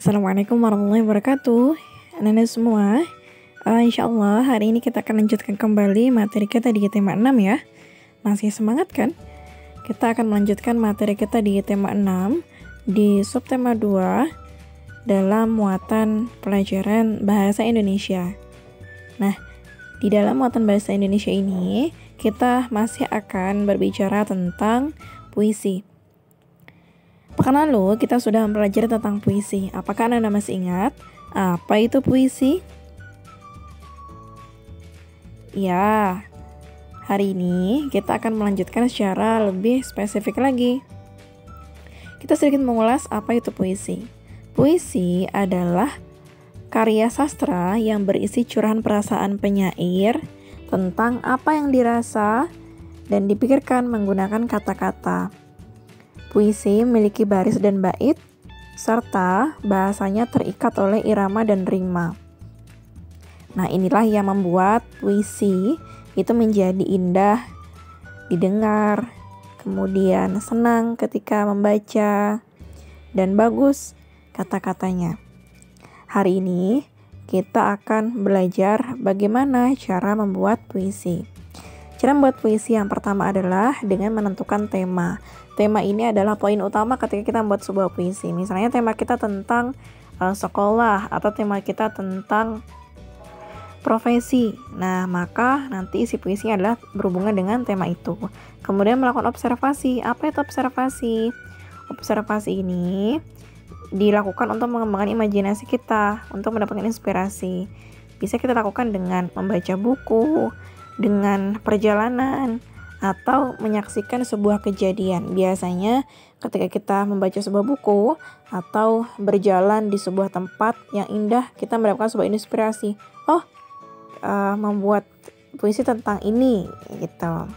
Assalamualaikum warahmatullahi wabarakatuh. Anak-anak semua, insya Allah hari ini kita akan lanjutkan kembali materi kita di tema 6 ya. Masih semangat kan? Kita akan melanjutkan materi kita di tema 6 di subtema 2 dalam muatan pelajaran bahasa Indonesia. Nah, di dalam muatan bahasa Indonesia ini kita masih akan berbicara tentang puisi. Pekan lalu kita sudah mempelajari tentang puisi. Apakah Anda masih ingat apa itu puisi? Ya, hari ini kita akan melanjutkan secara lebih spesifik lagi. Kita sedikit mengulas apa itu puisi. Puisi adalah karya sastra yang berisi curahan perasaan penyair tentang apa yang dirasa dan dipikirkan menggunakan kata-kata. Puisi memiliki baris dan bait, serta bahasanya terikat oleh irama dan rima. Nah, inilah yang membuat puisi itu menjadi indah didengar, kemudian senang ketika membaca, dan bagus kata-katanya. Hari ini kita akan belajar bagaimana cara membuat puisi. Cara membuat puisi yang pertama adalah dengan menentukan tema. Tema ini adalah poin utama ketika kita membuat sebuah puisi. Misalnya tema kita tentang sekolah atau tema kita tentang profesi. Nah, maka nanti isi puisinya adalah berhubungan dengan tema itu. Kemudian melakukan observasi. Apa itu observasi? Observasi ini dilakukan untuk mengembangkan imajinasi kita, untuk mendapatkan inspirasi. Bisa kita lakukan dengan membaca buku, dengan perjalanan, atau menyaksikan sebuah kejadian. Biasanya ketika kita membaca sebuah buku atau berjalan di sebuah tempat yang indah, kita mendapatkan sebuah inspirasi. Membuat puisi tentang ini gitu.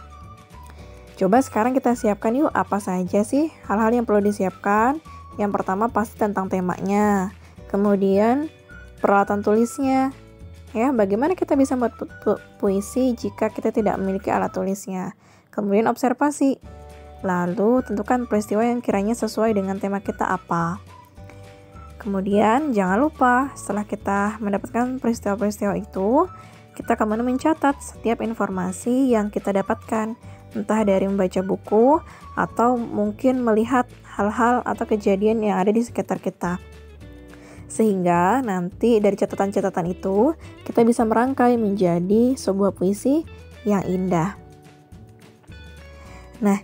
Coba sekarang kita siapkan yuk, apa saja sih hal-hal yang perlu disiapkan. Yang pertama pasti tentang temanya. Kemudian peralatan tulisnya. Ya, bagaimana kita bisa membuat puisi jika kita tidak memiliki alat tulisnya. Kemudian observasi. Lalu tentukan peristiwa yang kiranya sesuai dengan tema kita apa. Kemudian jangan lupa setelah kita mendapatkan peristiwa-peristiwa itu, kita kemudian mencatat setiap informasi yang kita dapatkan, entah dari membaca buku atau mungkin melihat hal-hal atau kejadian yang ada di sekitar kita. Sehingga nanti dari catatan-catatan itu kita bisa merangkai menjadi sebuah puisi yang indah. Nah,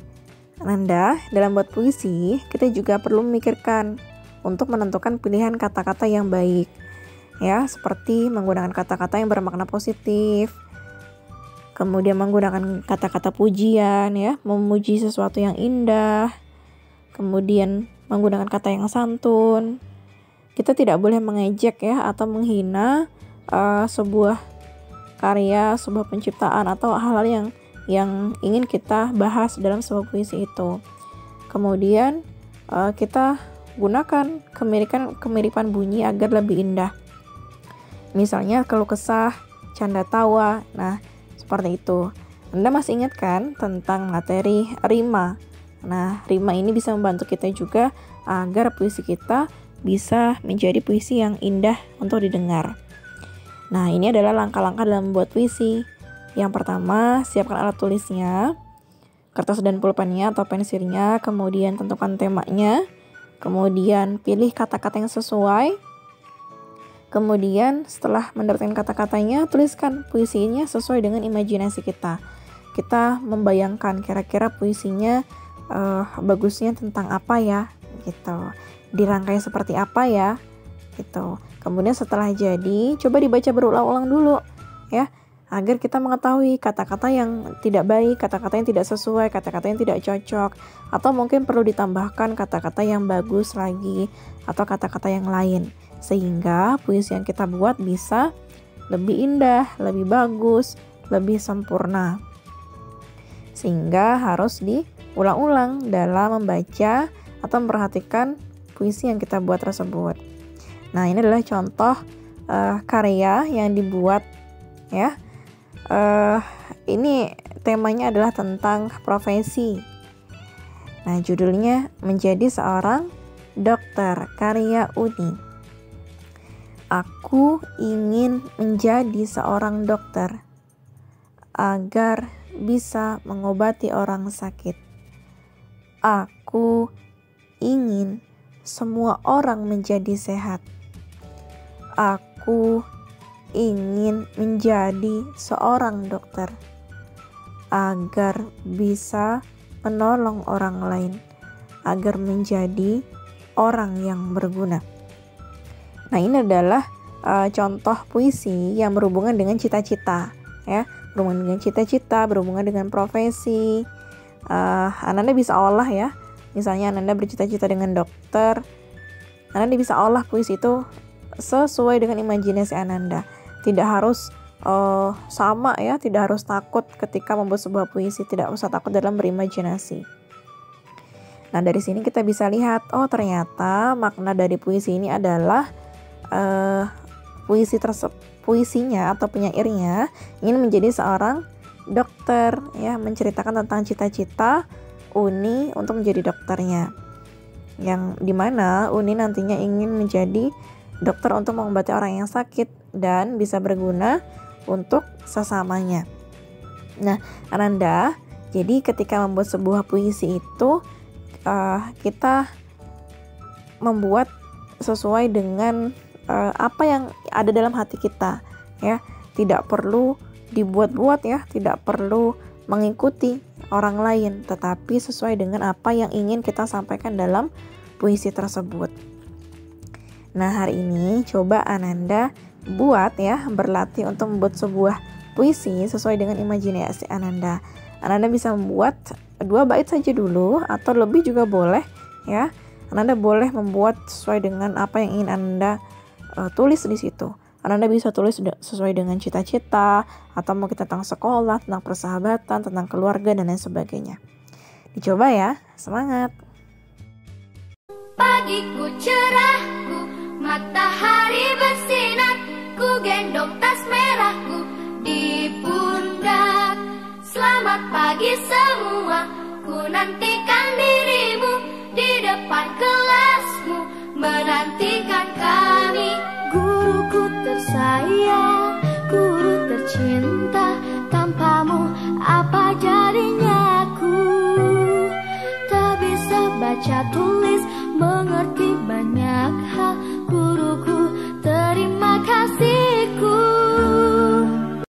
Anda dalam buat puisi kita juga perlu memikirkan untuk menentukan pilihan kata-kata yang baik. Ya, seperti menggunakan kata-kata yang bermakna positif. Kemudian menggunakan kata-kata pujian ya, memuji sesuatu yang indah. Kemudian menggunakan kata yang santun. Kita tidak boleh mengejek ya atau menghina sebuah karya, sebuah penciptaan atau hal-hal yang ingin kita bahas dalam sebuah puisi itu. Kemudian kita gunakan kemiripan bunyi agar lebih indah. Misalnya keluh kesah, canda tawa. Nah, seperti itu. Anda masih ingat kan tentang materi rima? Nah, rima ini bisa membantu kita juga agar puisi kita bisa menjadi puisi yang indah untuk didengar. Nah, ini adalah langkah-langkah dalam membuat puisi. Yang pertama, siapkan alat tulisnya, kertas dan pulpennya atau pensilnya, kemudian tentukan temanya, kemudian pilih kata-kata yang sesuai, kemudian setelah mendapatkan kata-katanya, tuliskan puisinya sesuai dengan imajinasi kita. Kita membayangkan kira-kira puisinya bagusnya tentang apa ya, gitu. Dirangkai seperti apa ya, gitu. Kemudian setelah jadi, coba dibaca berulang-ulang dulu, ya, agar kita mengetahui kata-kata yang tidak baik, kata-kata yang tidak sesuai, kata-kata yang tidak cocok, atau mungkin perlu ditambahkan kata-kata yang bagus lagi, atau kata-kata yang lain, sehingga puisi yang kita buat bisa lebih indah, lebih bagus, lebih sempurna. Sehingga harus diulang-ulang dalam membaca atau memperhatikan puisi yang kita buat tersebut. Nah, ini adalah contoh karya yang dibuat ya. Ini temanya adalah tentang profesi. Nah, judulnya Menjadi Seorang Dokter, karya Uni. Aku ingin menjadi seorang dokter agar bisa mengobati orang sakit. Aku ingin semua orang menjadi sehat. Aku ingin menjadi seorang dokter agar bisa menolong orang lain, agar menjadi orang yang berguna. Nah, ini adalah contoh puisi yang berhubungan dengan cita-cita, ya, berhubungan dengan cita-cita, berhubungan dengan profesi. Ananda bisa olah ya, misalnya Ananda bercita-cita dengan dokter, Ananda bisa olah puisi itu sesuai dengan imajinasi Ananda. Tidak harus sama ya, tidak harus takut ketika membuat sebuah puisi, tidak usah takut dalam berimajinasi. Nah, dari sini kita bisa lihat, oh ternyata makna dari puisi ini adalah puisinya atau penyairnya ingin menjadi seorang dokter, ya, menceritakan tentang cita-cita Uni untuk menjadi dokternya, yang dimana Uni nantinya ingin menjadi dokter untuk mengobati orang yang sakit dan bisa berguna untuk sesamanya. Nah, Ananda, jadi ketika membuat sebuah puisi itu kita membuat sesuai dengan apa yang ada dalam hati kita, ya, tidak perlu dibuat-buat, ya, tidak perlu mengikuti orang lain, tetapi sesuai dengan apa yang ingin kita sampaikan dalam puisi tersebut. Nah, hari ini coba Ananda buat, ya, berlatih untuk membuat sebuah puisi sesuai dengan imajinasi Ananda. Ananda bisa membuat 2 bait saja dulu atau lebih juga boleh, ya. Ananda boleh membuat sesuai dengan apa yang ingin Anda tulis di situ. Anda bisa tulis sesuai dengan cita-cita, atau mungkin tentang sekolah, tentang persahabatan, tentang keluarga, dan lain sebagainya. Dicoba ya, semangat! Pagiku cerahku, matahari bersinar, ku gendong tas merahku di pundak. Selamat pagi semua, ku nantikan dirimu di depan kelasmu, menantikan kami. Guruku tersayang, guru tercinta,